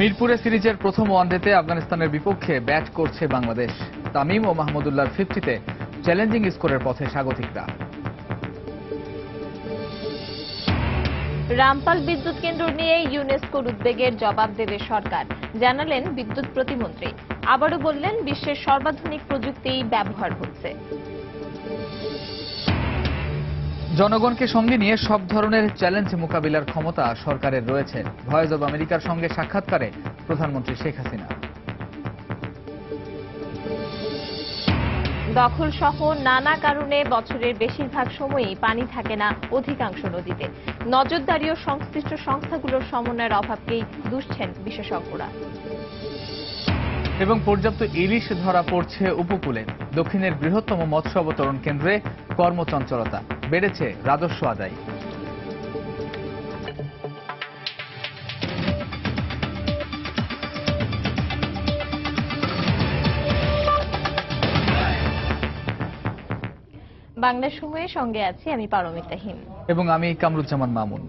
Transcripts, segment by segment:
মিরপুরে সিরিজের প্রথম ওয়ানডেতে আফগানিস্তানের বিপক্ষে ব্যাট করছে বাংলাদেশ। তামিম ও মাহমুদুল্লাহর 50-তে চ্যালেঞ্জিং স্কোরের পথে স্বাগতিকরা। রামপাল বিদ্যুৎ কেন্দ্র নিয়ে ইউনেস্কোর উদ্বেগের জবাব দেবে সরকার, জানালেন বিদ্যুৎ প্রতিমন্ত্রী। আবারও বললেন, বিশ্বের সর্বাধুনিক প্রযুক্তিই ব্যবহার হচ্ছে। জনগণকে সঙ্গে নিয়ে সব ধরনের চ্যালেঞ্জ মোকাবিলার ক্ষমতা সরকারের রয়েছে। ভয়েস অব আমেরিকার সঙ্গে সাক্ষাৎকারে প্রধানমন্ত্রী শেখ হাসিনা। দখল সহ নানা কারণে বছরের বেশিরভাগ সময়ই পানি থাকে না অধিকাংশ নদীতে। নজরদারি ও সংশ্লিষ্ট সংস্থাগুলোর সমন্বয়ের অভাবকেই দুষছেন বিশেষজ্ঞরা। এবং পর্যাপ্ত ইলিশ ধরা পড়ছে উপকূলে। দক্ষিণের বৃহত্তম মৎস্য অবতরণ কেন্দ্রে কর্মচঞ্চলতা, বেড়েছে রাজস্ব আদায়। বাংলা সময়ের সঙ্গে আছি আমি পারমিতা হিম এবং আমি কামরুজ্জামান মামুন।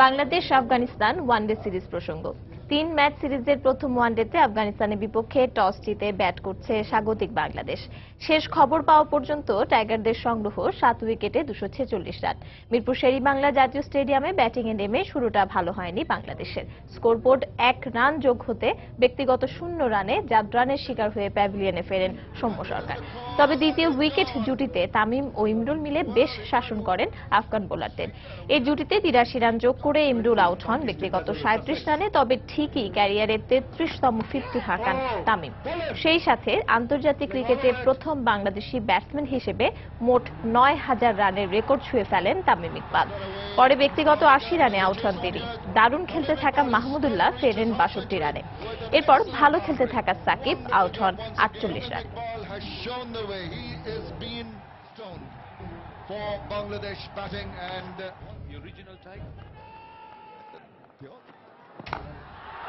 বাংলাদেশ আফগানিস্তান ওয়ানডে সিরিজ প্রসঙ্গ। 3 ম্যাচ সিরিজের প্রথম ওয়ানডেতে আফগানিস্তানের বিপক্ষে টস জিতে ব্যাট করছে স্বাগতিক বাংলাদেশ। শেষ খবর পাওয়া পর্যন্ত টাইগারদের সংগ্রহ 7 উইকেটে 246 রান। মিরপুর শেরেবাংলা জাতীয় স্টেডিয়ামে ব্যাটিংয়ে নেমে শুরুটা ভালো হয়নি বাংলাদেশের। স্কোরবোর্ড 1 রান যোগ হতে ব্যক্তিগত 0 রানে জাদরানের শিকার হয়ে প্যাভিলিয়নে ফেরেন সৌম্য সরকার। তবে দ্বিতীয় উইকেট জুটিতে তামিম ও ইমরুল মিলে বেশ শাসন করেন আফগান বোলারদের। এই জুটিতে 83 রান যোগ করে ইমরুল আউট হন ব্যক্তিগত 37 রানে। তবে ঠিকই ক্যারিয়ারের 33তম 50 হাঁকান তামিম। সেই সাথে আন্তর্জাতিক ক্রিকেটে প্রথম বাংলাদেশি ব্যাটসম্যান হিসেবে মোট 9000 রানের রেকর্ড ছুঁয়ে ফেলেন তামিম ইকবাল। পরে ব্যক্তিগত 80 রানে আউট হন তিনি। দারুণ খেলতে থাকা মাহমুদুল্লাহ ফেরেন 62 রানে। এরপর ভালো খেলতে থাকা সাকিব আউট হন 48 রানে।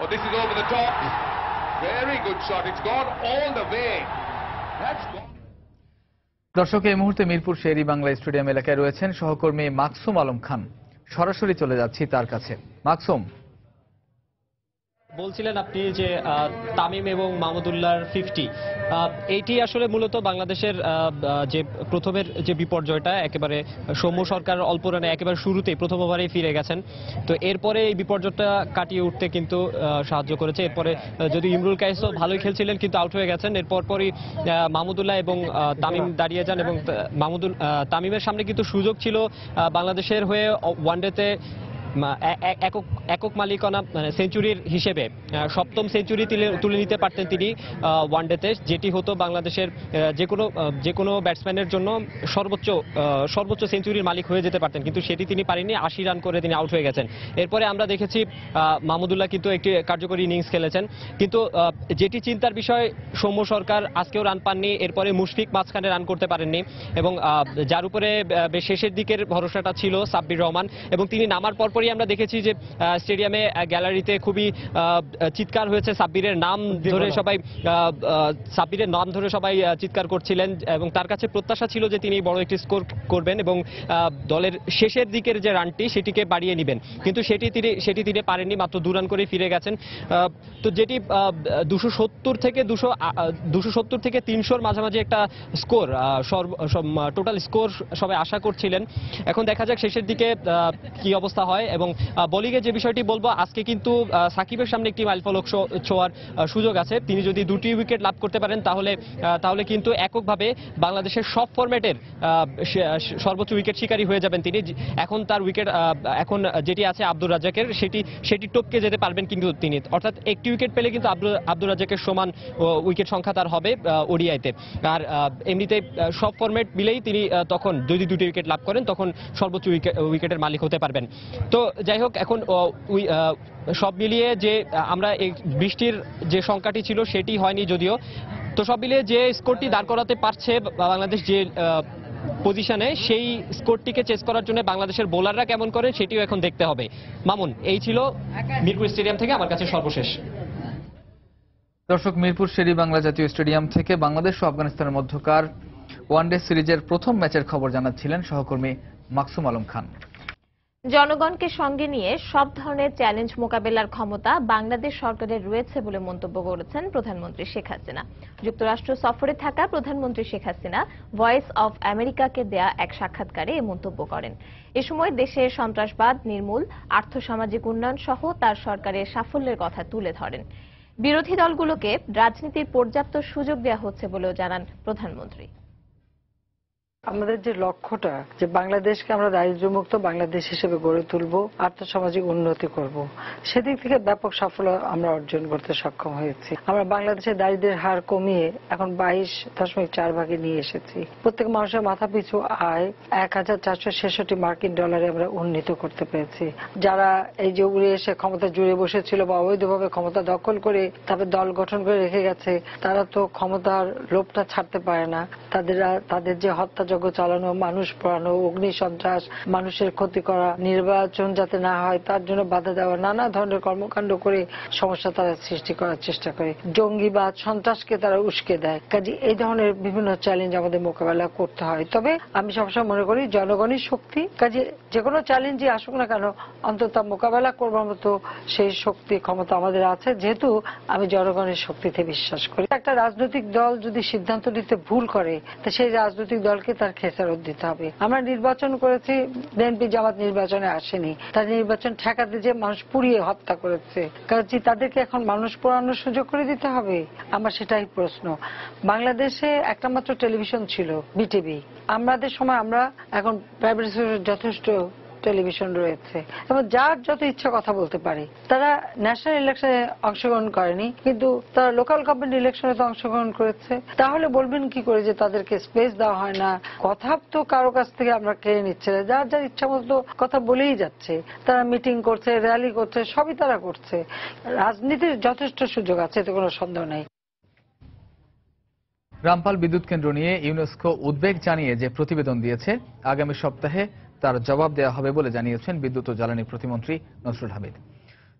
Oh, this is over the top. Very good shot. It's gone all the way. That's gone. দর্শক, এই মুহূর্তে মিরপুর শেরেবাংলা স্টেডিয়াম এলাকায় রয়েছেন সহকর্মী মাকসুম আলম খান। সরাসরি চলে যাচ্ছি তার কাছে। মাকসুম, বলছিলেন আপনি যে তামিম এবং মাহমুদুল্লাহর 50, এইটি আসলে মূলত বাংলাদেশের যে প্রথমের যে বিপর্যয়টা, একেবারে সৌম্য সরকার অল্প রানে একেবারে শুরুতেই প্রথম ওভারেই ফিরে গেছেন। তো এরপরে এই বিপর্যয়টা কাটিয়ে উঠতে কিন্তু সাহায্য করেছে। এরপরে যদি ইমরুল কায়েসও ভালোই খেলছিলেন কিন্তু আউট হয়ে গেছেন। এরপর পরই মাহমুদুল্লাহ এবং তামিম দাঁড়িয়ে যান এবং তামিমের সামনে কিন্তু সুযোগ ছিল বাংলাদেশের হয়ে ওয়ানডেতে একক মালিকানা মানে সেঞ্চুরির হিসেবে 7ম সেঞ্চুরি তুলে নিতে পারতেন তিনি ওয়ানডেতে, যেটি হতো বাংলাদেশের যে কোনো ব্যাটসম্যানের জন্য সর্বোচ্চ সেঞ্চুরির মালিক হয়ে যেতে পারতেন, কিন্তু সেটি তিনি পারেননি। 80 রান করে তিনি আউট হয়ে গেছেন। এরপরে আমরা দেখেছি মাহমুদুল্লাহ কিন্তু একটি কার্যকরী ইনিংস খেলেছেন, কিন্তু যেটি চিন্তার বিষয়, সৌম্য সরকার আজকেও রান পাননি। এরপরে মুশফিক মাঝখানে রান করতে পারেননি এবং যার উপরে বেশ শেষের দিকের ভরসাটা ছিল সাব্বির রহমান, এবং তিনি নামার পর আমরা দেখেছি যে স্টেডিয়ামে গ্যালারিতে খুবই চিৎকার হয়েছে। সাব্বিরের নাম ধরে সবাই চিৎকার করছিলেন এবং তার কাছে প্রত্যাশা ছিল যে তিনি বড় একটি স্কোর করবেন এবং দলের শেষের দিকের যে রানটি সেটিকে বাড়িয়ে নেবেন, কিন্তু সেটি তিনি পারেননি। মাত্র 2 রান করে ফিরে গেছেন। তো যেটি 270 থেকে 300-র মাঝামাঝি একটা স্কোর, টোটাল স্কোর সবাই আশা করছিলেন। এখন দেখা যাক শেষের দিকে কি অবস্থা হয়। এবং বোলিংয়ে যে বিষয়টি বলবো, আজকে কিন্তু সাকিবের সামনে একটি মাইলফলক ছোঁয়ার সুযোগ আছে। তিনি যদি 2টি উইকেট লাভ করতে পারেন তাহলে কিন্তু এককভাবে বাংলাদেশের সব ফরম্যাটের সর্বোচ্চ উইকেট শিকারী হয়ে যাবেন তিনি। এখন তার উইকেট এখন যেটি আছে আব্দুর রাজ্জাকের, সেটি টপকে যেতে পারবেন কিন্তু তিনি, অর্থাৎ একটি উইকেট পেলে কিন্তু আব্দুর রাজ্জাকের সমান উইকেট সংখ্যা তার হবে ওডিআইতে। আর এমনিতে সব ফরম্যাট মিলেই তিনি তখন যদি 2টি উইকেট লাভ করেন তখন সর্বোচ্চ উইকেটের মালিক হতে পারবেন। তো যাই হোক, এখন সব মিলিয়ে যে আমরা এই বৃষ্টির যে সংখ্যাটি ছিল সেটি হয়নি যদিও। তো সব মিলিয়ে যে স্কোরটি দাঁড় করাতে পারছে বাংলাদেশ যে পজিশনে, সেই স্কোরটিকে চেস করার জন্য বাংলাদেশের বোলাররা কেমন করে সেটিও এখন দেখতে হবে। মামুন, এই ছিল মিরপুর স্টেডিয়াম থেকে আমার কাছে সর্বশেষ। দর্শক, মিরপুর শেরেবাংলা জাতীয় স্টেডিয়াম থেকে বাংলাদেশ ও আফগানিস্তানের মধ্যকার ওয়ানডে সিরিজের প্রথম ম্যাচের খবর জানাচ্ছিলেন সহকর্মী মাকসুম আলম খান। জনগণকে সঙ্গে নিয়ে সব ধরনের চ্যালেঞ্জ মোকাবেলার ক্ষমতা বাংলাদেশ সরকারের রয়েছে বলে মন্তব্য করেছেন প্রধানমন্ত্রী শেখ হাসিনা। যুক্তরাষ্ট্র সফরে থাকা প্রধানমন্ত্রী শেখ হাসিনা ভয়েস অফ আমেরিকাকে দেয়া এক সাক্ষাৎকারে এ মন্তব্য করেন। এ সময় দেশের সন্ত্রাসবাদ নির্মূল, আর্থসামাজিক উন্নয়ন সহ তার সরকারের সাফল্যের কথা তুলে ধরেন। বিরোধী দলগুলোকে রাজনীতির পর্যাপ্ত সুযোগ দেওয়া হচ্ছে বলেও জানান প্রধানমন্ত্রী। আমাদের যে লক্ষ্যটা যে বাংলাদেশকে আমরা দারিদ্র্যমুক্ত বাংলাদেশ হিসেবে গড়ে তুলব, আর্থসামাজিক উন্নতি করব, সেদিক থেকে ব্যাপক সাফল্য আমরা অর্জন করতে সক্ষম হয়েছি। আমরা বাংলাদেশের দারিদ্র্যের হার কমিয়ে এখন 22.4 ভাগে নিয়ে এসেছি। প্রত্যেক মানুষের মাথা পিছু আয় 1466 মার্কিন ডলারে আমরা উন্নীত করতে পেরেছি। যারা এই যে উড়ে এসে ক্ষমতা জুড়ে বসেছিল বা অবৈধভাবে ক্ষমতা দখল করে তারপর দল গঠন করে রেখে গেছে, তারা তো ক্ষমতার লোভটা ছাড়তে পারে না। তাদের যে হত্যা চালানো, মানুষ পোড়ানো, অগ্নি সন্ত্রাস, মানুষের ক্ষতি করা, নির্বাচন যাতে না হয় তার জন্য বাধা দেওয়া, নানা ধরনের কর্মকাণ্ড করে সমস্যা তারা সৃষ্টি করার চেষ্টা করে। জঙ্গিবাদ, সন্ত্রাসকে তারা উস্কে দেয়। কাজে এই ধরনের বিভিন্ন চ্যালেঞ্জ আমাদের মোকাবেলা করতে হয়। তবে আমি সবসময় মনে করি জনগণই শক্তি। কাজে যে কোনো চ্যালেঞ্জই আসুক না কেন অন্তত মোকাবেলা করবার মতো সেই শক্তি ক্ষমতা আমাদের আছে, যেহেতু আমি জনগণের শক্তিতে বিশ্বাস করি। একটা রাজনৈতিক দল যদি সিদ্ধান্ত নিতে ভুল করে তা সেই রাজনৈতিক দলকে তার খেসারত দিতে হবে। আমরা নির্বাচন করেছি, বিএনপি জামাত নির্বাচনে আসেনি, তার নির্বাচন ঠেকাতে যে মানুষ পুড়িয়ে হত্যা করেছে, কাজে তাদেরকে এখন মানুষ পোড়ানোর সুযোগ করে দিতে হবে? আমার সেটাই প্রশ্ন। বাংলাদেশে একটা মাত্র টেলিভিশন ছিল, বিটিভি। আমাদের সময় আমরা এখন প্রাইভেট সেক্টরের যথেষ্ট টেলিভিশন রয়েছে এবং যার যত ইচ্ছা কথা বলতে পারে। তারা ন্যাশনাল ইলেকশনে অংশগ্রহণ করেনি, কিন্তু তারা লোকাল গভর্নমেন্ট ইলেকশনে তো অংশগ্রহণ করেছে। তাহলে বলবেন কি করে যে তাদেরকে স্পেস দেওয়া হয় না? কথা তো কারো কাছ থেকে আমরা কেড়ে নিচ্ছে না, যার যার ইচ্ছা মতো কথা বলেই যাচ্ছে। তারা মিটিং করছে, র্যালি করছে, সবই তারা করছে। রাজনীতির যথেষ্ট সুযোগ আছে, এতে কোনো সন্দেহ নেই। রামপাল বিদ্যুৎ কেন্দ্র নিয়ে ইউনেস্কো উদ্বেগ জানিয়ে যে প্রতিবেদন দিয়েছে, আগামী সপ্তাহে তার জবাব দেওয়া হবে বলে জানিয়েছেন বিদ্যুৎ ও জ্বালানি প্রতিমন্ত্রী নসরুল হামিদ।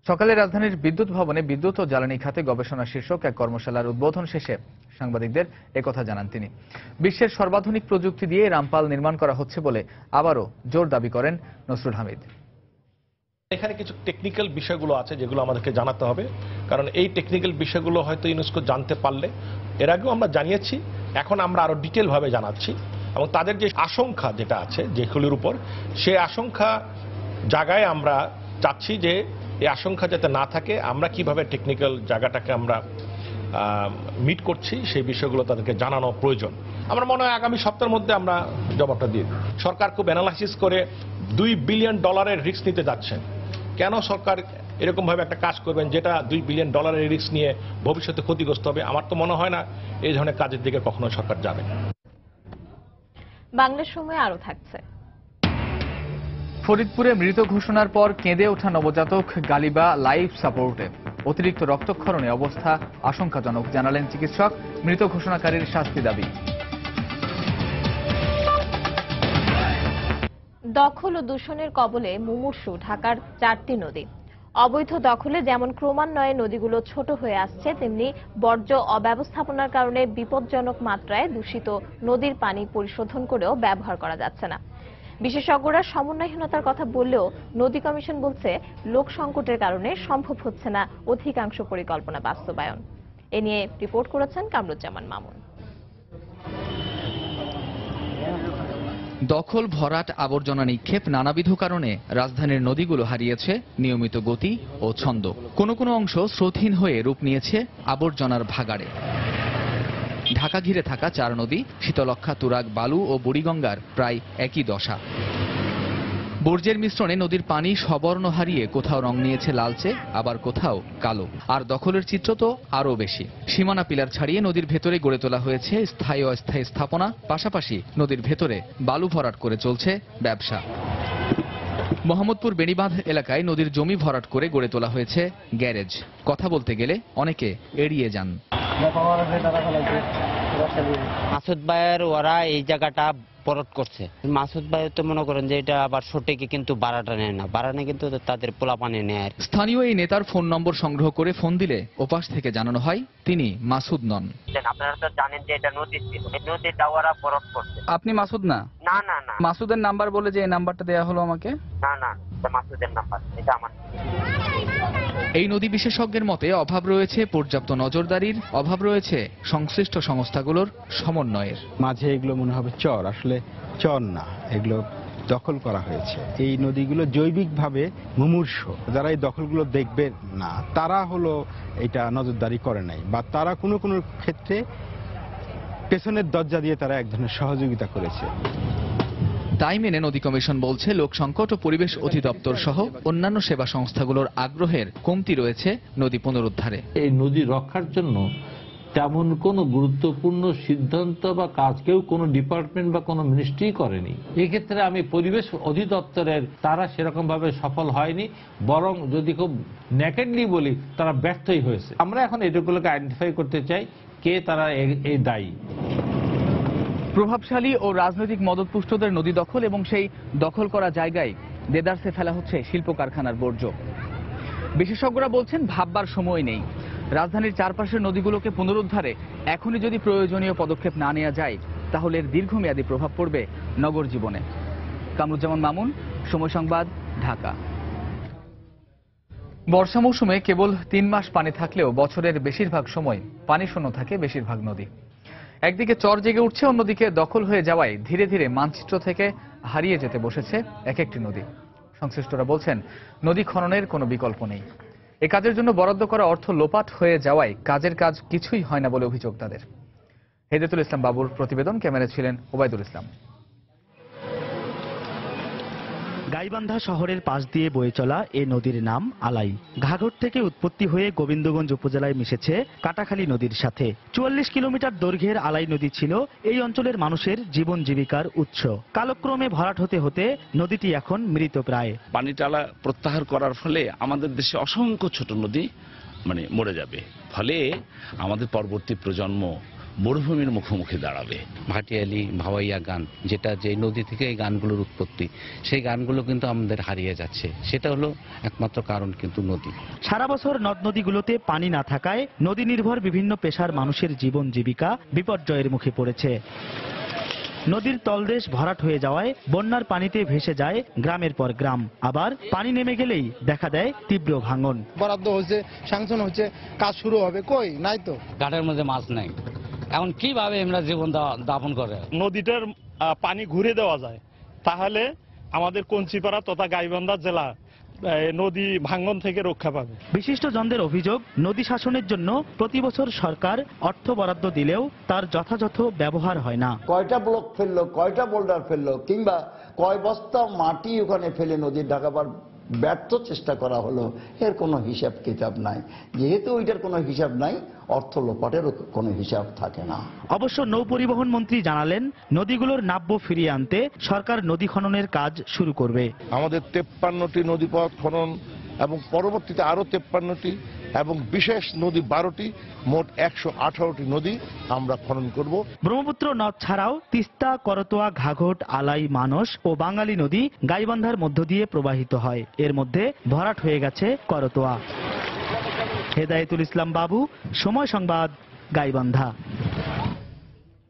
সকালে রাজধানীর বিদ্যুৎ ভবনে বিদ্যুৎ ও জ্বালানি খাতে গবেষণা শীর্ষক এক কর্মশালার উদ্বোধন শেষে সাংবাদিকদের একথা জানান তিনি। বিশ্বের সর্বাধুনিক প্রযুক্তি দিয়ে রামপাল নির্মাণ করা হচ্ছে বলে আবারও জোর দাবি করেন নসরুল হামিদ। এখানে কিছু টেকনিক্যাল বিষয়গুলো আছে যেগুলো আমাদেরকে জানাতে হবে, কারণ এই টেকনিক্যাল বিষয়গুলো হয়তো ইউনেস্কো জানতে পারলে, এর আগেও আমরা জানিয়েছি, এখন আমরা আরো ডিটেল ভাবে জানাচ্ছি। এবং তাদের যে আশঙ্কা যেটা আছে যেগুলোর উপর, সেই আশঙ্কা জায়গায় আমরা চাচ্ছি যে এই আশঙ্কা যাতে না থাকে, আমরা কিভাবে টেকনিক্যাল জায়গাটাকে আমরা মিট করছি সেই বিষয়গুলো তাদেরকে জানানো প্রয়োজন। আমার মনে হয় আগামী সপ্তাহের মধ্যে আমরা জবাবটা দিয়ে দিই। সরকার খুব অ্যানালাইসিস করে $2 বিলিয়ন রিস্ক নিতে যাচ্ছেন। কেন সরকার এরকম ভাবে একটা কাজ করবেন যেটা $2 বিলিয়ন রিস্ক নিয়ে ভবিষ্যতে ক্ষতিগ্রস্ত হবে? আমার তো মনে হয় না এই ধরনের কাজের দিকে কখনো সরকার যাবে। বাংলার সময় আরো থাকছে। ফরিদপুরে মৃত ঘোষণার পর কেঁদে ওঠা নবজাতক গালিবা লাইফ সাপোর্টে। অতিরিক্ত রক্তক্ষরণে অবস্থা আশঙ্কাজনক, জানালেন চিকিৎসক। মৃত ঘোষণাকারীর শাস্তি দাবি। দখল ও দূষণের কবলে মুমূর্ষু ঢাকার 4টি নদী। অবৈধ দখলে যেমন ক্রমান্বয়ে নদীগুলো ছোট হয়ে আসছে, তেমনি বর্জ্য অব্যবস্থাপনার কারণে বিপজ্জনক মাত্রায় দূষিত নদীর পানি পরিশোধন করেও ব্যবহার করা যাচ্ছে না। বিশেষজ্ঞরা সমন্বয়হীনতার কথা বললেও নদী কমিশন বলছে লোক সংকটের কারণে সম্ভব হচ্ছে না অধিকাংশ পরিকল্পনা বাস্তবায়ন। এ নিয়ে রিপোর্ট করেছেন কামরুজ্জামান মামুন। দখল, ভরাট, আবর্জনা নিক্ষেপ নানাবিধ কারণে রাজধানীর নদীগুলো হারিয়েছে নিয়মিত গতি ও ছন্দ। কোনো কোনো অংশ স্রোতহীন হয়ে রূপ নিয়েছে আবর্জনার ভাগাড়ে। ঢাকা ঘিরে থাকা 4 নদী শীতলক্ষা, তুরাগ, বালু ও বুড়িগঙ্গার প্রায় একই দশা। বর্জ্যের মিশ্রণে নদীর পানি সবর্ণ হারিয়ে কোথাও রং নিয়েছে লালচে, আবার কোথাও কালো। আর দখলের চিত্র তো আরও বেশি। সীমানা পিলার ছাড়িয়ে নদীর ভেতরে গড়ে তোলা হয়েছে স্থায়ী অস্থায়ী স্থাপনা, পাশাপাশি নদীর ভেতরে বালু ভরাট করে চলছে ব্যবসা। মোহাম্মদপুর বেড়িবাঁধ এলাকায় নদীর জমি ভরাট করে গড়ে তোলা হয়েছে গ্যারেজ। কথা বলতে গেলে অনেকে এড়িয়ে যান। মাসুদ ভাইয়ের ওরা এই জায়গাটা পরট করছে। মাসুদ ভাই তো মনে করেন যে এটা আবার সঠিক, কিন্তু ভাড়াটা নেয় না, ভাড়া নেয় কিন্তু তাদের পোলাপানি নেয়। স্থানীয় এই নেতার ফোন নম্বর সংগ্রহ করে ফোন দিলে ওপাশ থেকে জানানো হয় তিনি মাসুদ নন। আপনারা তো জানেন যে এটা নদী ছিল, এই নদীটা ওরা পরট করছে। আপনি মাসুদ না? না না না, মাসুদের নাম্বার বলে যে এই নাম্বারটা দেয়া হলো আমাকে। না না, মাসুদের নাম্বার, এটা আমার। এই নদী বিশেষজ্ঞের মতে অভাব রয়েছে পর্যাপ্ত নজরদারির, অভাব রয়েছে সংশ্লিষ্ট সংস্থাগুলোর সমন্বয়ের। মাঝে এগুলো মনে হবে চর, আসলে চর না, এগুলো দখল করা হয়েছে। এই নদীগুলো জৈবিকভাবে মুমূর্ষ, যারা এই দখলগুলো দেখবে না তারা হলো এটা নজরদারি করে নাই, বা তারা কোনো কোনো ক্ষেত্রে পেছনের দরজা দিয়ে তারা এক ধরনের সহযোগিতা করেছে। তাই মেনে নদী কমিশন বলছে, লোক সংকট ও পরিবেশ অধিদপ্তর সহ অন্যান্য সেবা সংস্থাগুলোর আগ্রহের কমতি রয়েছে নদী পুনরুদ্ধারে। এই নদী রক্ষার জন্য তেমন কোনো গুরুত্বপূর্ণ সিদ্ধান্ত বা কাজ কেউ কোনো ডিপার্টমেন্ট বা কোনো মিনিস্ট্রি করেনি। এক্ষেত্রে আমি পরিবেশ অধিদপ্তরের তারা সেরকম ভাবে সফল হয়নি, বরং যদি খুব নেকেডলি বলি তারা ব্যর্থই হয়েছে। আমরা এখন এগুলোকে আইডেন্টিফাই করতে চাই কে তারা এই দায়ী। প্রভাবশালী ও রাজনৈতিক মদতপুষ্টদের নদী দখল এবং সেই দখল করা জায়গায় দেদারসে ফেলা হচ্ছে শিল্প কারখানার বর্জ্য। বিশেষজ্ঞরা বলছেন, ভাববার সময় নেই। রাজধানীর চারপাশের নদীগুলোকে পুনরুদ্ধারে এখনই যদি প্রয়োজনীয় পদক্ষেপ না নেওয়া যায়, তাহলে এর দীর্ঘমেয়াদী প্রভাব পড়বে নগর জীবনে। কামরুজ্জামান মামুন, সময় সংবাদ, ঢাকা। বর্ষা মৌসুমে কেবল 3 মাস পানি থাকলেও বছরের বেশিরভাগ সময় পানি শূন্য থাকে বেশিরভাগ নদী। একদিকে চর জেগে উঠছে, অন্যদিকে দখল হয়ে যাওয়ায় ধীরে ধীরে মানচিত্র থেকে হারিয়ে যেতে বসেছে এক একটি নদী। সংশ্লিষ্টরা বলছেন, নদী খননের কোনো বিকল্প নেই। এ কাজের জন্য বরাদ্দ করা অর্থ লোপাট হয়ে যাওয়ায় কাজের কাজ কিছুই হয় না বলে অভিযোগ তাদের। হেদায়েতুল ইসলাম বাবুর প্রতিবেদন, ক্যামেরায় ছিলেন ওবায়দুল ইসলাম। গাইবান্ধা শহরের পাশ দিয়ে বয়ে চলা এ নদীর নাম আলাই। ঘাঘর থেকে উৎপত্তি হয়ে গোবিন্দগঞ্জ উপজেলায় মিশেছে কাটাখালী নদীর সাথে। 44 কিলোমিটার দৈর্ঘ্যের আলাই নদী ছিল এই অঞ্চলের মানুষের জীবন জীবিকার উৎস। কালক্রমে ভরাট হতে হতে নদীটি এখন মৃতপ্রায়। পানিটালা প্রত্যাহার করার ফলে আমাদের দেশে অসংখ্য ছোট নদী মরে যাবে, ফলে আমাদের পরবর্তী প্রজন্ম মরুভূমির মুখোমুখি দাঁড়াবে। ভাটিয়ালি, ভাওয়াইয়া গান, যেটা যে নদী থেকে এই গানগুলোর উৎপত্তি, সেই গানগুলো কিন্তু আমাদের হারিয়ে যাচ্ছে। সেটা হলো একমাত্র কারণ কিন্তু নদী। সারা বছর নদ নদীগুলোতে পানি না থাকায় নদী নির্ভর বিভিন্ন পেশার মানুষের জীবন জীবিকা বিপর্যয়ের মুখে পড়েছে। নদীর তলদেশ ভরাট হয়ে যাওয়ায় বন্যার পানিতে ভেসে যায় গ্রামের পর গ্রাম। আবার পানি নেমে গেলেই দেখা দেয় তীব্র ভাঙন। বরাদ্দ হচ্ছে, স্যাংশন হচ্ছে, কাজ শুরু হবে, কই নাই তো। ঘাটের মধ্যে মাছ নাই, এখন কিভাবে আমরা জীবন যাপন করে? নদীটার পানি ঘুরে দেওয়া যায়, তাহলে আমাদের কঞ্চিপাড়া তথা গাইবান্ধা জেলা নদী ভাঙন থেকে রক্ষা পাবে। বিশিষ্টজনদের অভিযোগ, নদী শাসনের জন্য প্রতি বছর সরকার অর্থ বরাদ্দ দিলেও তার যথাযথ ব্যবহার হয় না। কয়টা ব্লক ফেললো, কয়টা বোল্ডার ফেললো, কিংবা কয় বস্তা মাটি ওখানে ফেলে নদীর ঢাকাবার ব্যর্থ চেষ্টা করা হলো, এর কোনো হিসাব কিতাব নাই। যেহেতু ওইটার কোনো হিসাব নাই, অর্থ লোপাটেরও কোনো হিসাব থাকে না। অবশ্য নৌ পরিবহন মন্ত্রী জানালেন, নদীগুলোর নাব্য ফিরিয়ে আনতে সরকার নদী খননের কাজ শুরু করবে। আমাদের 53টি নদীপথ খনন এবং পরবর্তীতে আরো 53টি এবং বিশেষ নদী 12টি, মোট 118টি নদী আমরা খনন করব। ব্রহ্মপুত্র নদ ছাড়াও তিস্তা, করতোয়া, ঘাঘট, আলাই, মানস ও বাঙালি নদী গাইবান্ধার মধ্য দিয়ে প্রবাহিত হয়। এর মধ্যে ভরাট হয়ে গেছে করতোয়া। হেদায়েতুল ইসলাম বাবু, সময় সংবাদ, গাইবান্ধা।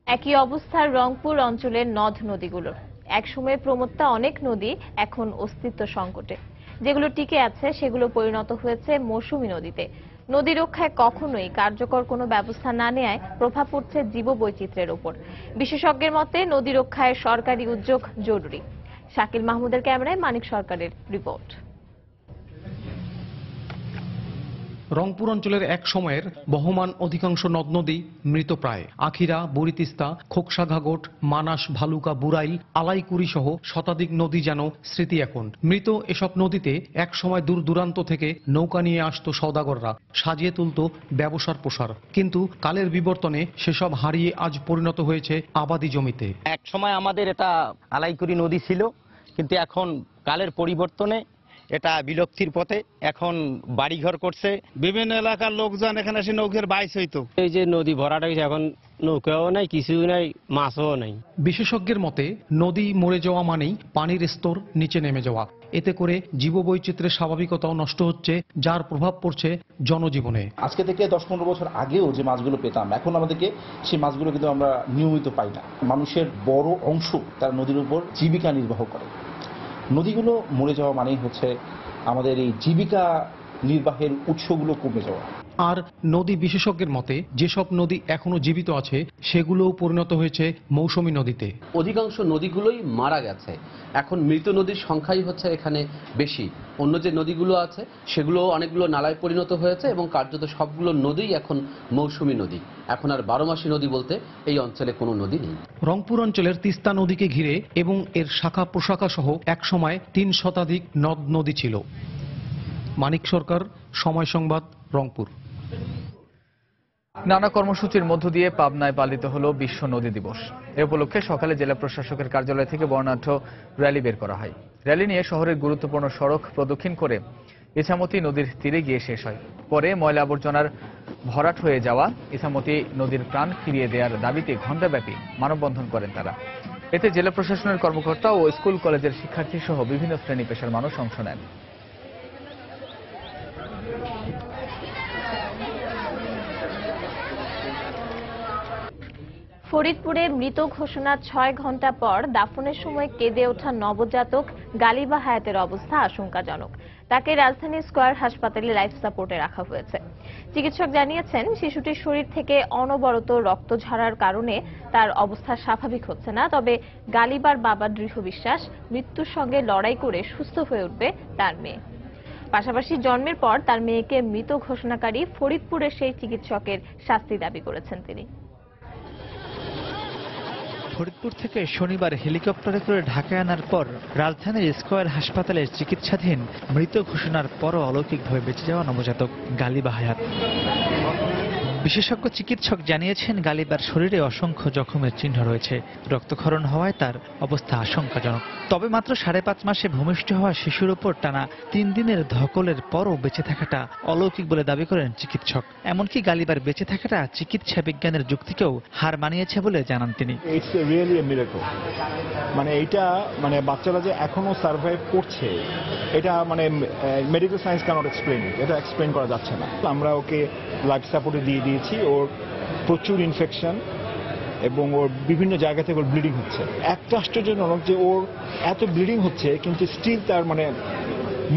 একই অবস্থার রংপুর অঞ্চলের নদ নদীগুলোর। একসময় প্রমত্তা অনেক নদী এখন অস্তিত্ব সংকটে। যেগুলো টিকে আছে সেগুলো পরিণত হয়েছে মৌসুমী নদীতে। নদী রক্ষায় কখনোই কার্যকর কোনো ব্যবস্থা না নেওয়ায় প্রভাব পড়ছে জীববৈচিত্র্যের উপর। বিশেষজ্ঞের মতে নদী রক্ষায় সরকারি উদ্যোগ জরুরি। শাকিল মাহমুদের ক্যামেরায় মানিক সরকারের রিপোর্ট। রংপুর অঞ্চলের এক সময়ের বহমান অধিকাংশ নদ নদী মৃতপ্রায়। আখিরা, বুড়িতিস্তা, খোকসা, ঘাঘট, মানাস, ভালুকা, বুড়াইল, আলাইকুড়ি সহ শতাধিক নদী যেন স্মৃতি এখন। মৃত এসব নদীতে এক সময় দূর দূরান্ত থেকে নৌকা নিয়ে আসতো সওদাগররা, সাজিয়ে তুলত ব্যবসার প্রসার। কিন্তু কালের বিবর্তনে সেসব হারিয়ে আজ পরিণত হয়েছে আবাদি জমিতে। এক সময় আমাদের এটা আলাইকুড়ি নদী ছিল, কিন্তু এখন কালের পরিবর্তনে এটা বিলুপ্তির পথে। এখন বাড়িঘর করছে, বিভিন্ন এলাকার লোকজন এখানে এসে নৌকার বাইচ হইতো। এই যে নদী ভরাট হয়েছে, এখন নৌকাও নাই, কিছুই নাই, মাছও নাই। বিশেষজ্ঞের মতে নদী মরে যাওয়া মানেই পানির স্তর নিচে নেমে যাওয়া। এতে করে জীববৈচিত্র্যের স্বাভাবিকতাও নষ্ট হচ্ছে, যার প্রভাব পড়ছে জনজীবনে। আজকে থেকে 10-15 বছর আগেও যে মাছগুলো পেতাম, এখন আমাদেরকে সেই মাছগুলো কিন্তু আমরা নিয়মিত পাই না। মানুষের বড় অংশ তারা নদীর উপর জীবিকা নির্বাহ করে। নদীগুলো মরে যাওয়া মানেই হচ্ছে আমাদের এই জীবিকা নির্বাহের উৎসগুলো কমে যাওয়া। আর নদী বিশেষজ্ঞের মতে যেসব নদী এখনো জীবিত আছে সেগুলোও পরিণত হয়েছে মৌসুমী নদীতে। অধিকাংশ নদীগুলোই মারা গেছে, এখন মৃত নদীর সংখ্যাই হচ্ছে এখানে বেশি। অন্য যে নদীগুলো আছে সেগুলো অনেকগুলো নালায় পরিণত হয়েছে এবং কার্যত সবগুলো নদীই এখন মৌসুমী নদী। এখন আর 12 মাসী নদী বলতে এই অঞ্চলে কোনো নদী নেই। রংপুর অঞ্চলের তিস্তা নদীকে ঘিরে এবং এর শাখা প্রশাখা সহ একসময় 3 শতাধিক নদ নদী ছিল। মানিক সরকার, সময় সংবাদ, রংপুর। নানা কর্মসূচির মধ্য দিয়ে পাবনায় পালিত হলো বিশ্ব নদী দিবস। এ উপলক্ষে সকালে জেলা প্রশাসকের কার্যালয় থেকে বর্ণাঢ্য র্যালি বের করা হয়। র্যালি নিয়ে শহরের গুরুত্বপূর্ণ সড়ক প্রদক্ষিণ করে ইছামতি নদীর তীরে গিয়ে শেষ হয়। পরে ময়লা আবর্জনার ভরাট হয়ে যাওয়া ইছামতি নদীর প্রাণ ফিরিয়ে দেওয়ার দাবিতে ঘণ্টাব্যাপী মানববন্ধন করেন তারা। এতে জেলা প্রশাসনের কর্মকর্তা ও স্কুল কলেজের শিক্ষার্থী সহ বিভিন্ন শ্রেণী পেশার মানুষ অংশ নেন। ফরিদপুরে মৃত ঘোষণার 6 ঘণ্টা পর দাফনের সময় কেঁদে ওঠা নবজাতক গালিবা হায়াতের অবস্থা আশঙ্কাজনক। তাকে রাজধানী স্কয়ার হাসপাতালে লাইফ সাপোর্টে রাখা হয়েছে। চিকিৎসক জানিয়েছেন, শিশুটির শরীর থেকে অনবরত রক্ত ঝরার কারণে তার অবস্থা স্বাভাবিক হচ্ছে না। তবে গালিবার বাবার দৃঢ় বিশ্বাস, মৃত্যুর সঙ্গে লড়াই করে সুস্থ হয়ে উঠবে তার মেয়ে। পাশাপাশি জন্মের পর তার মেয়েকে মৃত ঘোষণাকারী ফরিদপুরের সেই চিকিৎসকের শাস্তি দাবি করেছেন তিনি। ফরিদপুর থেকে শনিবার হেলিকপ্টারে করে ঢাকায় আনার পর রাজধানীর স্কয়ার হাসপাতালে চিকিৎসাধীন মৃত ঘোষণার পরও অলৌকিকভাবে বেঁচে যাওয়া নবজাতক গালিবা হায়াত। বিশেষজ্ঞ চিকিৎসক জানিয়েছেন, গালিবার শরীরে অসংখ্য জখমের চিহ্ন রয়েছে। রক্তক্ষরণ হওয়ায় তার অবস্থা আশঙ্কাজনক। তবে মাত্র 5.5 মাসে ভূমিষ্ঠ হওয়া শিশুর উপর টানা 3 দিনের ধকলের পরও বেঁচে থাকাটা অলৌকিক বলে দাবি করেন চিকিৎসক। এমনকি গালিবার বেঁচে থাকাটা চিকিৎসা বিজ্ঞানের যুক্তিকেও হার মানিয়েছে বলে জানান তিনি। It's really a miracle. মানে এইটা বাচ্চারা যে এখনো সার্ভাইভ করছে, এটা medical science cannot explain it. এটা এক্সপ্লেইন করা যাচ্ছে না। আমরা ওকে লাইফ সাপোর্টে দিয়ে দিয়েছি। ওর প্রচুর ইনফেকশন এবং ওর বিভিন্ন জায়গা থেকে ওর ব্লিডিং হচ্ছে। একটা আশ্চর্যজনক যে ওর এত ব্লিডিং হচ্ছে কিন্তু স্টিল তার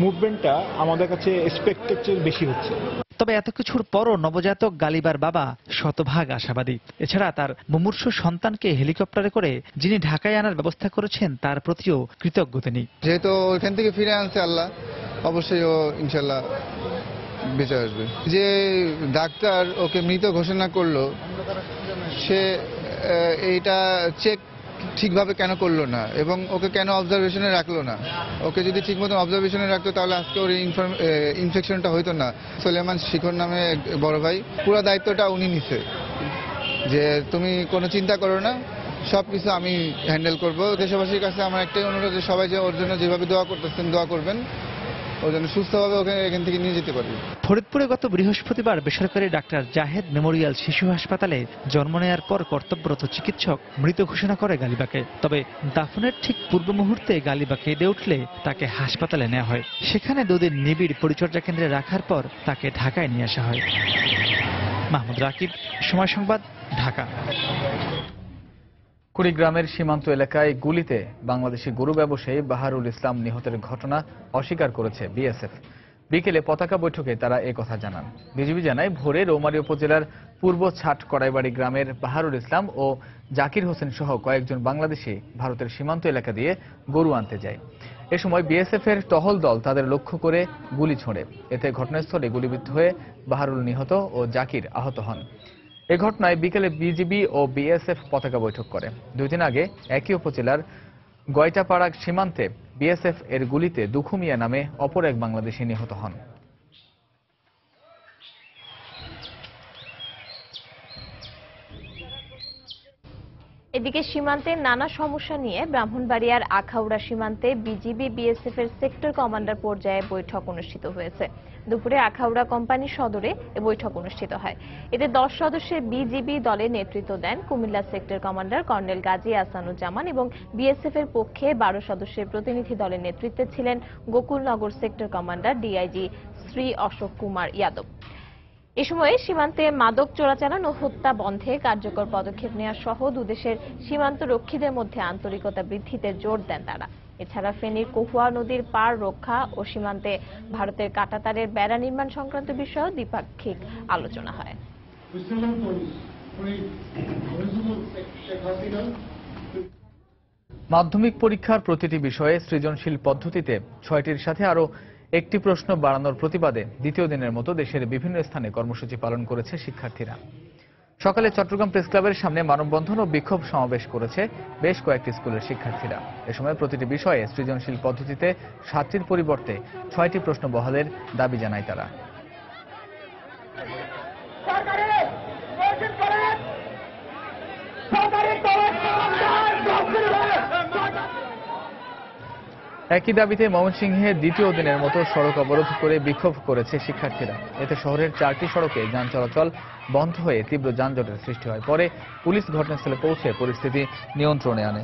মুভমেন্টটা আমাদের কাছে এক্সপেক্টেড চেয়ে বেশি হচ্ছে। তবে এত কিছুর পরও নবজাতক গালিবার বাবা শতভাগ আশাবাদী। এছাড়া তার মুমূর্ষু সন্তানকে হেলিকপ্টারে করে যিনি ঢাকায় আনার ব্যবস্থা করেছেন তার প্রতিও কৃতজ্ঞ তিনি। যেহেতু ওইখান থেকে ফিরে আনছে আল্লাহ, অবশ্যই ও ইনশাল্লাহ বেঁচে আসবে। যে ডাক্তার ওকে মৃত ঘোষণা করলো, সে এইটা চেক ঠিকভাবে কেন করলো না এবং ওকে কেন অবজারভেশনে রাখলো না? ওকে যদি ঠিক মতো অবজারভেশনে রাখতো তাহলে আজকে ওর ইনফেকশনটা হইতো না। সুলেমান শিখর নামে বড় ভাই, পুরো দায়িত্বটা উনি নিছে যে তুমি কোনো চিন্তা করো না, সবকিছু আমি হ্যান্ডেল করবো। দেশবাসীর কাছে আমার একটাই অনুরোধ যে সবাই যে ওর জন্য যেভাবে দোয়া করতেছেন দোয়া করবেন, ওর জন্য সুস্থভাবে ওকে এখান থেকে নিয়ে যেতে পারবে। ফরিদপুরে গত বৃহস্পতিবার বেসরকারি ডাক্তার জাহেদ মেমোরিয়াল শিশু হাসপাতালে জন্ম নেয়ার পর কর্তব্যরত চিকিৎসক মৃত ঘোষণা করে গালিবাকে। তবে দাফনের ঠিক পূর্ব মুহূর্তে গালিবা কেঁদে উঠলে তাকে হাসপাতালে নেওয়া হয়। সেখানে 2 দিন নিবিড় পরিচর্যা কেন্দ্রে রাখার পর তাকে ঢাকায় নিয়ে আসা হয়। মাহমুদ রাকিব, সময় সংবাদ, ঢাকা। কুড়িগ্রামের সীমান্ত এলাকায় গুলিতে বাংলাদেশি গরু ব্যবসায়ী বাহারুল ইসলাম নিহতের ঘটনা অস্বীকার করেছে বিএসএফ। বিকেলে পতাকা বৈঠকে তারা একথা জানান। বিজিবি জানায়, ভোরে রৌমারী উপজেলার পূর্ব ছাট কড়াইবাড়ি গ্রামের বাহারুল ইসলাম ও জাকির হোসেন সহ কয়েকজন বাংলাদেশি ভারতের সীমান্ত এলাকা দিয়ে গরু আনতে যায়। এ সময় বিএসএফ এর টহল দল তাদের লক্ষ্য করে গুলি ছোড়ে। এতে ঘটনাস্থলে গুলিবিদ্ধ হয়ে বাহারুল নিহত ও জাকির আহত হন। এ ঘটনায় বিকেলে বিজিবি ও বিএসএফ পতাকা বৈঠক করে। 2 দিন আগে একই উপজেলার গয়টাপাড়া সীমান্তে বিএসএফ এর গুলিতে দুখু মিয়া নামে অপর এক বাংলাদেশি নিহত হন। এদিকে সীমান্তের নানা সমস্যা নিয়ে ব্রাহ্মণবাড়িয়ার আখাউড়া সীমান্তে বিজিবি বিএসএফ এর সেক্টর কমান্ডার পর্যায়ে বৈঠক অনুষ্ঠিত হয়েছে। দুপুরে আখাউড়া কোম্পানি সদরে এ বৈঠক অনুষ্ঠিত হয়। এতে 10 সদস্যের বিজিবি দলে নেতৃত্ব দেন Comilla sector commander colonel Gazi Ahsanuzzaman এবং বিএসএফ এর পক্ষে 12 সদস্যের প্রতিনিধি দলের নেতৃত্বে ছিলেন Gokulnagar sector commander DIG Shri Ashok Kumar Yadav. এ সময় সীমান্তে মাদক চোরাচালান ও হত্যা বন্ধে কার্যকর পদক্ষেপ নেওয়া সহ দুদেশের সীমান্ত রক্ষীদের মধ্যে আন্তরিকতা বৃদ্ধিতে জোর দেন তারা। এছাড়া ফেনীর কহুয়া নদীর পাড় রক্ষা ও সীমান্তে ভারতের কাঁটাতারের বেড়া নির্মাণ সংক্রান্ত বিষয়েও দ্বিপাক্ষিক আলোচনা হয়। মাধ্যমিক পরীক্ষার প্রতিটি বিষয়ে সৃজনশীল পদ্ধতিতে 6টির সাথে আরো একটি প্রশ্ন বাড়ানোর প্রতিবাদে দ্বিতীয় দিনের মতো দেশের বিভিন্ন স্থানে কর্মসূচি পালন করেছে শিক্ষার্থীরা। সকালে চট্টগ্রাম প্রেস ক্লাবের সামনে মানববন্ধন ও বিক্ষোভ সমাবেশ করেছে বেশ কয়েকটি স্কুলের শিক্ষার্থীরা। এ সময় প্রতিটি বিষয়ে সৃজনশীল পদ্ধতিতে 7টির পরিবর্তে 6টি প্রশ্ন বহালের দাবি জানায় তারা। একই দাবিতে ময়মনসিংহে দ্বিতীয় দিনের মতো সড়ক অবরোধ করে বিক্ষোভ করেছে শিক্ষার্থীরা। এতে শহরের 4টি সড়কে যান চলাচল বন্ধ হয়ে তীব্র যানজটের সৃষ্টি হয়। পরে পুলিশ ঘটনাস্থলে পৌঁছে পরিস্থিতি নিয়ন্ত্রণে আনে।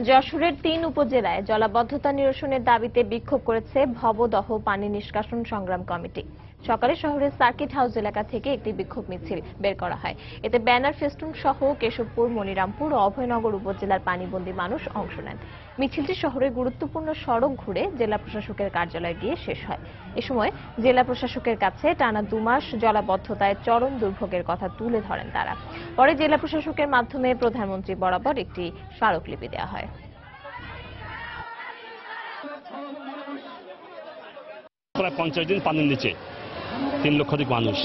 যশোরের 3 উপজেলায় জলাবদ্ধতা নিরসনের দাবিতে বিক্ষোভ করেছে ভবদহ পানি নিষ্কাশন সংগ্রাম কমিটি। সকালে শহরের সার্কিট হাউস এলাকা থেকে একটি বিক্ষোভ মিছিল বের করা হয়। এতে ব্যানার ফেস্টুন সহ কেশবপুর, মনিরামপুর ও অভয়নগর উপজেলার পানিবন্দী মানুষ অংশ নেন। মিছিলটি শহরের গুরুত্বপূর্ণ সড়ক ঘুরে জেলা প্রশাসকের কার্যালয়ে গিয়ে শেষ হয়। এ সময় জেলা প্রশাসকের কাছে টানা 2 মাস জলাবদ্ধতায় চরম দুর্ভোগের কথা তুলে ধরেন তারা। পরে জেলা প্রশাসকের মাধ্যমে প্রধানমন্ত্রী বরাবর একটি স্মারকলিপি দেওয়া হয়। প্রায় 50 দিন পানির নিচে 3 লক্ষাধিক মানুষ,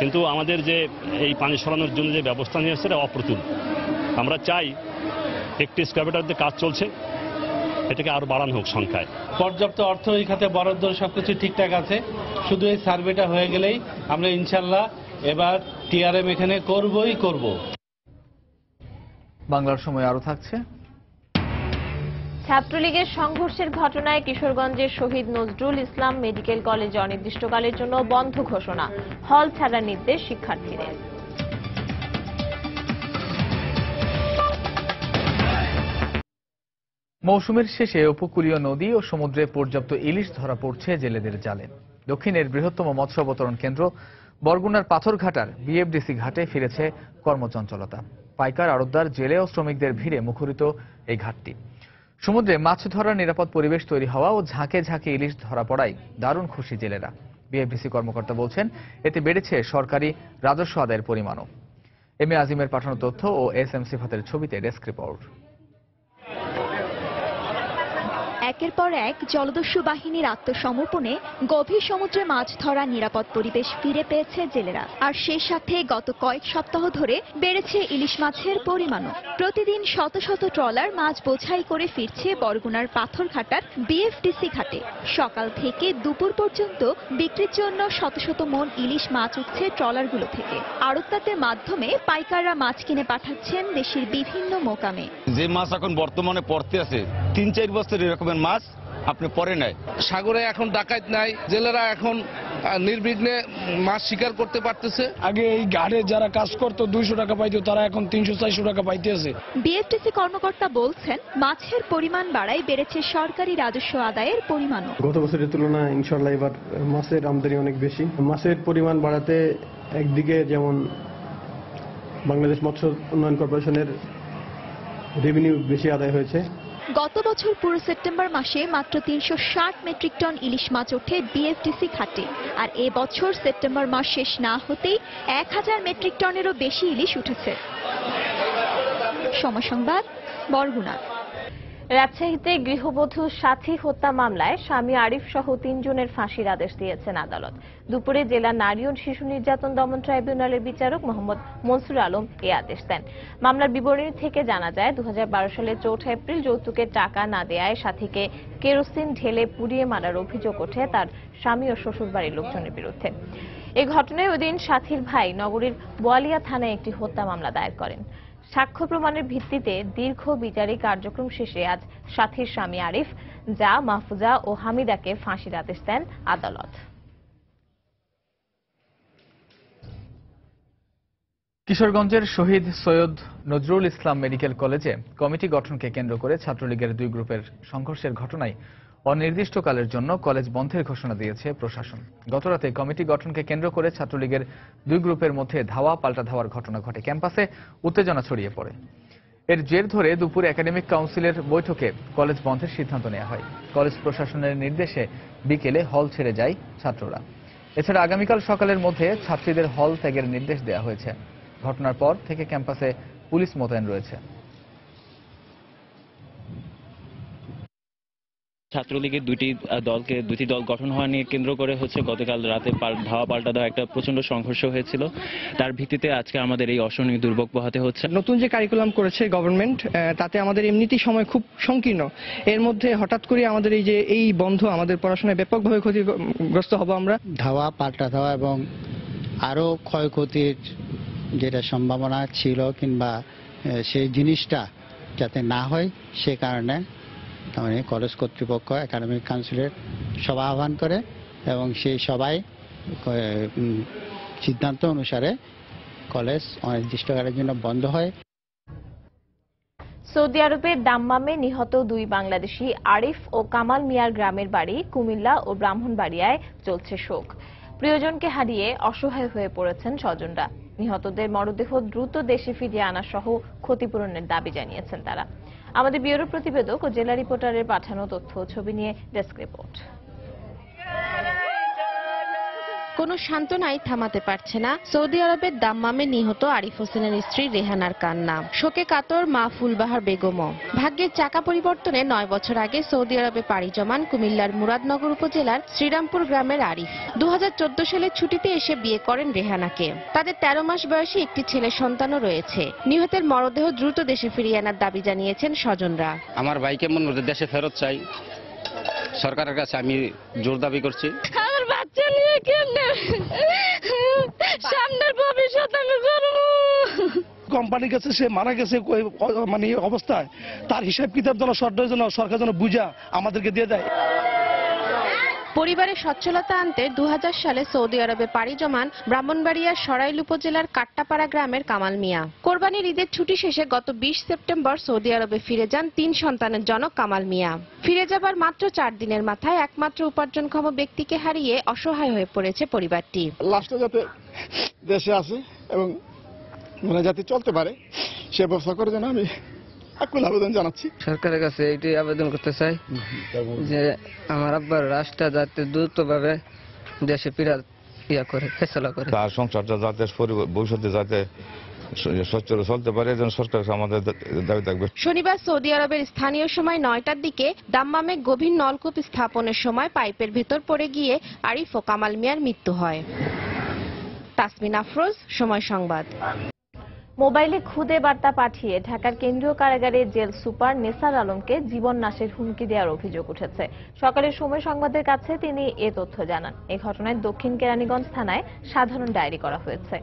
কিন্তু আমাদের যে এই পানি সরানোর জন্য যে ব্যবস্থা নিয়ে আসছে এটা অপ্রতুল। আমরা চাই একটি স্ক্যাভেটারদের কাজ চলছে, এটাকে আরো বাড়ানো হোক সংখ্যায়। পর্যাপ্ত অর্থ এই খাতে বরাদ্দ সবকিছু ঠিকঠাক আছে, শুধু এই সার্ভেটা হয়ে গেলেই আমরা ইনশাল্লাহ এবার টিআরএম এখানে করবই করব। বাংলার সময় আরো থাকছে। ছাত্রলীগের সংঘর্ষের ঘটনায় কিশোরগঞ্জের শহীদ নজরুল ইসলাম মেডিকেল কলেজ অনির্দিষ্টকালের জন্য বন্ধ ঘোষণা, হল ছাড়ার নির্দেশ শিক্ষার্থীদের। মৌসুমের শেষে উপকূলীয় নদী ও সমুদ্রে পর্যাপ্ত ইলিশ ধরা পড়ছে জেলেদের জালে। দক্ষিণের বৃহত্তম মৎস্য অবতরণ কেন্দ্র বরগুনার পাথরঘাটার বিএফডিসি ঘাটে ফিরেছে কর্মচঞ্চলতা। পাইকার, আড়তদার, জেলে ও শ্রমিকদের ভিড়ে মুখরিত এই ঘাটটি। সমুদ্রে মাছ ধরার নিরাপদ পরিবেশ তৈরি হওয়া ও ঝাঁকে ঝাঁকে ইলিশ ধরা পড়ায় দারুণ খুশি জেলেরা। বিএফডিসি কর্মকর্তা বলছেন, এতে বেড়েছে সরকারি রাজস্ব আদায়ের পরিমাণও। এম এ আজিমের পাঠানো তথ্য ও এস এম সিফাতের ছবিতে ডেস্ক রিপোর্ট। একের পর এক জলদস্যু বাহিনীর আত্মসমর্পণে গভীর সমুদ্রে মাছ ধরা নিরাপদ পরিবেশ ফিরে পেয়েছে জেলেরা। আর সেই সাথে গত কয়েক সপ্তাহ ধরে বেড়েছে ইলিশ মাছের পরিমাণও। প্রতিদিন শত শত ট্রলার মাছ বোঝাই করে ফিরছে বরগুনার পাথরঘাটার বিএফডিসি ঘাটে। সকাল থেকে দুপুর পর্যন্ত বিক্রির জন্য শত শত মন ইলিশ মাছ উঠছে ট্রলারগুলো থেকে। আড়তদারদের মাধ্যমে পাইকাররা মাছ কিনে পাঠাচ্ছেন দেশের বিভিন্ন মোকামে। যে মাছ এখন বর্তমানে পড়তে আছে 3-4 বছর এরকমের মাছ আপনি পরে নাই। সাগরে এখন ডাকাত নাই, জেলেরা এখন নির্বিঘ্নে মাছ শিকার করতে পারতেছে। আগে এই ঘাটে যারা কাজ করতো 200 টাকা পাইতো, তারা এখন 300-400 টাকা পাইতেছে। বিএফটিসি কর্মকর্তা বলছেন, মাছের পরিমাণ বাড়ায় বেড়েছে সরকারি রাজস্ব আদায়ের পরিমাণও। গত বছরের তুলনায় ইনশাআল্লাহ এবার মাছের আমদানি অনেক বেশি। মাছের পরিমাণ বাড়াতে একদিকে যেমন বাংলাদেশ মৎস্য উন্নয়ন কর্পোরেশনের রেভিনিউ বেশি আদায় হয়েছে। গত বছর পুরো সেপ্টেম্বর মাসে মাত্র 360 মেট্রিক টন ইলিশ মাছ ওঠে বিএফটিসি ঘাটে। আর এ বছর সেপ্টেম্বর মাস শেষ না হতেই 1000 মেট্রিক টনেরও বেশি ইলিশ উঠেছে। সময় সংবাদ, বরগুনা। রাজশাহীতে গৃহবধূ সাথী হত্যা মামলায় স্বামী আরিফ সহ 3 জনের ফাঁসির আদেশ দিয়েছেন আদালত। দুপুরে জেলা নারী ও শিশু নির্যাতন দমন ট্রাইব্যুনালের বিচারক মোহাম্মদ মনসুর আলম এই আদেশ দেন। মামলার বিবরণী থেকে জানা যায়, 2012 সালের 4 এপ্রিল যৌতুকের টাকা না দেয়ায় সাথীকে কেরোসিন ঢেলে পুড়িয়ে মারার অভিযোগ ওঠে তার স্বামী ও শ্বশুরবাড়ির লোকজনের বিরুদ্ধে। এই ঘটনায় ওইদিন সাথীর ভাই নগরীর বোয়ালিয়া থানায় একটি হত্যা মামলা দায়ের করেন। সাক্ষ্য প্রমাণের ভিত্তিতে দীর্ঘ বিচারিক কার্যক্রম শেষে আজ সাথীর স্বামী আরিফ, জা, মাহফুজা ও হামিদাকে ফাঁসির আদেশ দেন আদালত। কিশোরগঞ্জের শহীদ সৈয়দ নজরুল ইসলাম মেডিকেল কলেজে কমিটি গঠনকে কেন্দ্র করে ছাত্রলীগের 2 গ্রুপের সংঘর্ষের ঘটনায় অনির্দিষ্টকালের জন্য কলেজ বন্ধের ঘোষণা দিয়েছে প্রশাসন। গতরাতে কমিটি গঠনকে কেন্দ্র করে ছাত্রলীগের দুই গ্রুপের মধ্যে ধাওয়া পাল্টা ধাওয়ার ঘটনা ঘটে। ক্যাম্পাসে উত্তেজনা ছড়িয়ে পড়ে। এর জের ধরে দুপুরে একাডেমিক কাউন্সিলের বৈঠকে কলেজ বন্ধের সিদ্ধান্ত নেওয়া হয়। কলেজ প্রশাসনের নির্দেশে বিকেলে হল ছেড়ে যায় ছাত্ররা। এছাড়া আগামীকাল সকালের মধ্যে ছাত্রীদের হল ত্যাগের নির্দেশ দেওয়া হয়েছে। ঘটনার পর থেকে ক্যাম্পাসে পুলিশ মোতায়েন রয়েছে। ছাত্রলীগের দুটি দল গঠন হওয়া নিয়ে কেন্দ্র করে গতকাল রাতে ধাওয়া পাল্টা দেওয়া একটা প্রচন্ড সংঘর্ষ হয়েছিল। তার ভিত্তিতে আজকে আমাদের এই অসহনীয় দুর্ভোগ পোহাতে হচ্ছে। নতুন যে কারিকুলাম করেছে গভর্নমেন্ট, তাতে আমাদের এমনিতেই সময় খুব সংকীর্ণ। এর মধ্যে হঠাৎ করে আমাদের এই বন্ধ আমাদের পড়াশোনায় ব্যাপকভাবে ক্ষতিগ্রস্ত হব আমরা। ধাওয়া পাল্টা ধাওয়া এবং আরো ক্ষয়ক্ষতির যেটা সম্ভাবনা ছিল কিংবা সেই জিনিসটা যাতে না হয় সে কারণে কলেজ কর্তৃপক্ষ একাডেমিক কাউন্সিলের সভা আহ্বান করে এবং সেই সবাই সিদ্ধান্ত অনুসারে কলেজ অনির্দিষ্টকালের জন্য বন্ধ হয়। সৌদি আরবের দাম্মামে নিহত দুই বাংলাদেশি আরিফ ও কামাল মিয়ার গ্রামের বাড়ি কুমিল্লা ও ব্রাহ্মণবাড়িয়ায় চলছে শোক। প্রিয়জনকে হারিয়ে অসহায় হয়ে পড়েছেন স্বজনরা। নিহতদের মরদেহ দ্রুত দেশে ফিরিয়ে আনা সহ ক্ষতিপূরণের দাবি জানিয়েছেন তারা। আমাদের ব্যুরো প্রতিবেদক ও জেলা রিপোর্টারের পাঠানো তথ্য ছবি নিয়ে ডেস্ক রিপোর্ট। কোনো সান্ত্বনাই থামাতে পারছে না সৌদি আরবের দাম্মামে নিহত আরিফ হোসেনের স্ত্রী রেহানার কান্না। শোকে কাতর মা ফুলবাহার বেগমও। ভাগ্যের চাকা পরিবর্তনে 9 বছর আগে সৌদি আরবে পাড়ি জমান কুমিল্লার মুরাদনগর উপজেলার শ্রীরামপুর গ্রামের আরিফ 2014 সালে ছুটিতে এসে বিয়ে করেন রেহানাকে। তাদের 13 মাস বয়সী একটি ছেলে সন্তানও রয়েছে। নিহতের মরদেহ দ্রুত দেশে ফিরিয়ে আনার দাবি জানিয়েছেন স্বজনরা। আমার ভাইকে দেশে ফেরত চাই, সরকারের কাছে আমি জোর দাবি করছি। বাচ্চা নিয়ে কেমনে সামনের ভবিষ্যৎ আমি করব। কোম্পানির কাছে সে মারা গেছে মানে অবস্থায় তার হিসাব কিতাব যেন সরকার যেন বুঝা আমাদেরকে দিয়ে দেয়। পরিবারের সচ্ছলতা আনতে 2000 সালে সৌদি আরবে পাড়ি জমান ব্রাহ্মণবাড়িয়ার সরাইল উপজেলার কাট্টাপাড়া গ্রামের কামাল মিয়া। কোরবানির ঈদের ছুটি শেষে গত 20 সেপ্টেম্বর সৌদি আরবে ফিরে যান 3 সন্তানের জনক কামাল মিয়া। ফিরে যাবার মাত্র 4 দিনের মাথায় একমাত্র উপার্জনক্ষম ব্যক্তিকে হারিয়ে অসহায় হয়ে পড়েছে পরিবারটি। লাস্টে যাতে দেশে আসে এবং যাতে চলতে পারে সে ব্যবস্থা করে যেন আমি আকুল আবেদন জানাচ্ছি। সরকারের কাছে এটাই আবেদন করতে চাই যে আমার আব্বার রাষ্ট্রটা যাতে দ্রুতভাবে দেশে ফেসলা করে তার সংসারটা যাতে ভবিষ্যতে যাতে সচ্ছল চলতে পারে যেন সরকার আমাদের দাবি থাকবে। শনিবার সৌদি আরবের স্থানীয় সময় 9টার দিকে দাম্মামে গভীর নলকূপ স্থাপনের সময় পাইপের ভেতর পড়ে গিয়ে আরিফ ও কামাল মিয়ার মৃত্যু হয়। তাসমিন আফরোজ, সময় সংবাদ। মোবাইলে খুদে বার্তা পাঠিয়ে ঢাকার কেন্দ্রীয় কারাগারে জেল সুপার নেসার আলমকে জীবন নাশের হুমকি দেওয়ার অভিযোগ উঠেছে। সকালে সময় সংবাদের কাছে তিনি এ তথ্য জানান। এই ঘটনায় দক্ষিণ কেরানীগঞ্জ থানায় সাধারণ ডায়েরি করা হয়েছে।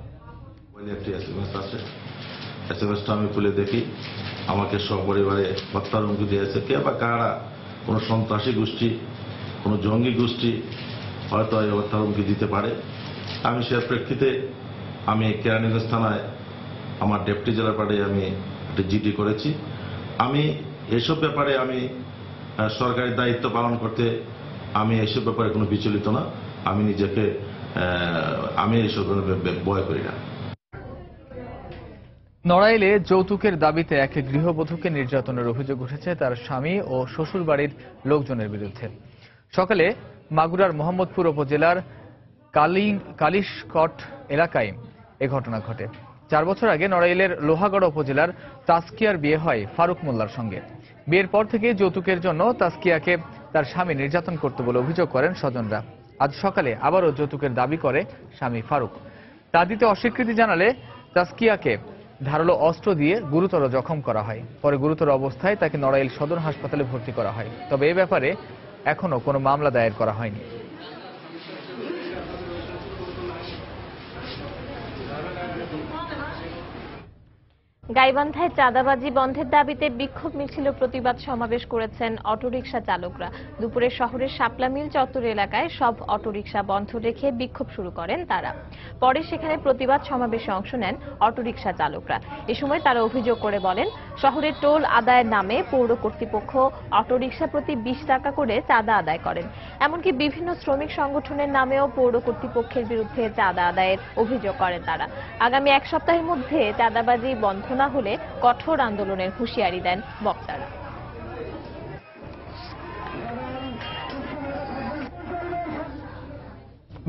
এসএমএসটা আমি খুলে দেখি আমাকে সপরিবারে হত্যার হুমকি দিয়েছে কে বা কারা, কোনো সন্ত্রাসী গোষ্ঠী, কোনো জঙ্গি গোষ্ঠী হয়তো এই হত্যার হুমকি দিতে পারে। আমি সে প্রেক্ষিতে আমি কেরানীগঞ্জ থানায় আমার ডেপুটি জেলার পাড়ে আমি একটা জিডি করেছি। আমি এসব ব্যাপারে আমি সরকারি দায়িত্ব পালন করতে আমি এসব ব্যাপারে কোনো বিচলিত না। আমি নিজেকে আমি এসব ভয় করি না। নড়াইলে যৌতুকের দাবিতে এক গৃহবধূকে নির্যাতনের অভিযোগ উঠেছে তার স্বামী ও শ্বশুর বাড়ির লোকজনের বিরুদ্ধে। সকালে মাগুরার মোহাম্মদপুর উপজেলার কালিশকট এলাকায় এ ঘটনা ঘটে। 4 বছর আগে নড়াইলের লোহাগড় উপজেলার তাসকিয়ার বিয়ে হয় ফারুক মোল্লার সঙ্গে। বিয়ের পর থেকে যৌতুকের জন্য তাসকিয়াকে তার স্বামী নির্যাতন করত বলে অভিযোগ করেন স্বজনরা। আজ সকালে আবারও যৌতুকের দাবি করে স্বামী ফারুক। তা দিতে অস্বীকৃতি জানালে তাসকিয়াকে ধারালো অস্ত্র দিয়ে গুরুতর জখম করা হয়। পরে গুরুতর অবস্থায় তাকে নড়াইল সদর হাসপাতালে ভর্তি করা হয়। তবে এ ব্যাপারে এখনো কোনো মামলা দায়ের করা হয়নি। গাইবান্ধায় চাঁদাবাজি বন্ধের দাবিতে বিক্ষোভ মিছিল প্রতিবাদ সমাবেশ করেছেন অটোরিকশা চালকরা। দুপুরে শহরের শাপলা মিল চত্বর এলাকায় সব অটোরিকশা বন্ধ রেখে বিক্ষোভ শুরু করেন তারা। পরে সেখানে প্রতিবাদ সমাবেশে অংশ নেন অটোরিকশা চালকরা। এ সময় তারা অভিযোগ করে বলেন, শহরের টোল আদায়ের নামে পৌর কর্তৃপক্ষ অটোরিকশা প্রতি 20 টাকা করে চাঁদা আদায় করেন। এমনকি বিভিন্ন শ্রমিক সংগঠনের নামেও পৌর কর্তৃপক্ষের বিরুদ্ধে চাঁদা আদায়ের অভিযোগ করেন তারা। আগামী এক সপ্তাহের মধ্যে চাঁদাবাজি বন্ধ না হলে কঠোর আন্দোলনের হুঁশিয়ারি দেন বক্তারা।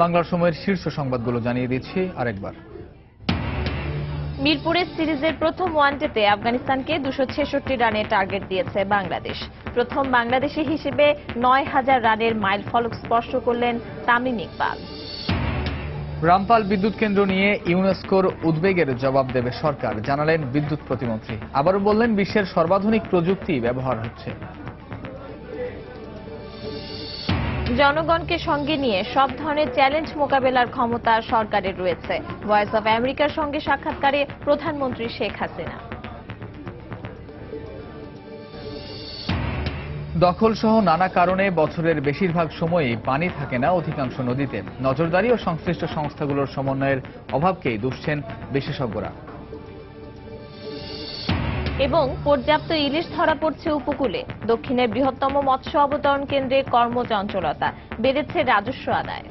বাংলার সময়ের শীর্ষ সংবাদগুলো জানিয়ে দিচ্ছি আরেকবার। মিরপুরের সিরিজের প্রথম ওয়ানডেতে আফগানিস্তানকে 266 রানের টার্গেট দিয়েছে বাংলাদেশ। প্রথম বাংলাদেশি হিসেবে 9000 রানের মাইল ফলক স্পর্শ করলেন তামিম ইকবাল। রামপাল বিদ্যুৎ কেন্দ্র নিয়ে ইউনেস্কোর উদ্বেগের জবাব দেবে সরকার, জানালেন বিদ্যুৎ প্রতিমন্ত্রী। আবারও বললেন, বিশ্বের সর্বাধুনিক প্রযুক্তি ব্যবহার হচ্ছে। জনগণকে সঙ্গে নিয়ে সব ধরনের চ্যালেঞ্জ মোকাবেলার ক্ষমতা সরকারের রয়েছে। ভয়েস অব আমেরিকার সঙ্গে সাক্ষাৎকারে প্রধানমন্ত্রী শেখ হাসিনা। দখল সহ নানা কারণে বছরের বেশিরভাগ সময়ই পানি থাকে না অধিকাংশ নদীতে। নজরদারি ও সংশ্লিষ্ট সংস্থাগুলোর সমন্বয়ের অভাবকেই দুষছেন বিশেষজ্ঞরা। এবং পর্যাপ্ত ইলিশ ধরা পড়ছে উপকূলে। দক্ষিণের বৃহত্তম মৎস্য অবতরণ কেন্দ্রে কর্মচঞ্চলতা, বেড়েছে রাজস্ব আদায়।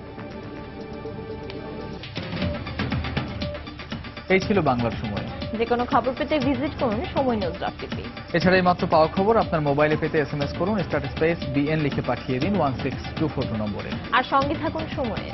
এই ছিল বাংলার সময়। যে কোনো খবর পেতে ভিজিট করুন সময়নিউজ.tv। এছাড়া এই মাত্র পাওয়া খবর আপনার মোবাইলে পেতে SMS করুন *BN লিখে পাঠিয়ে দিন 16242 নম্বরে। আর সঙ্গে থাকুন সময়ে।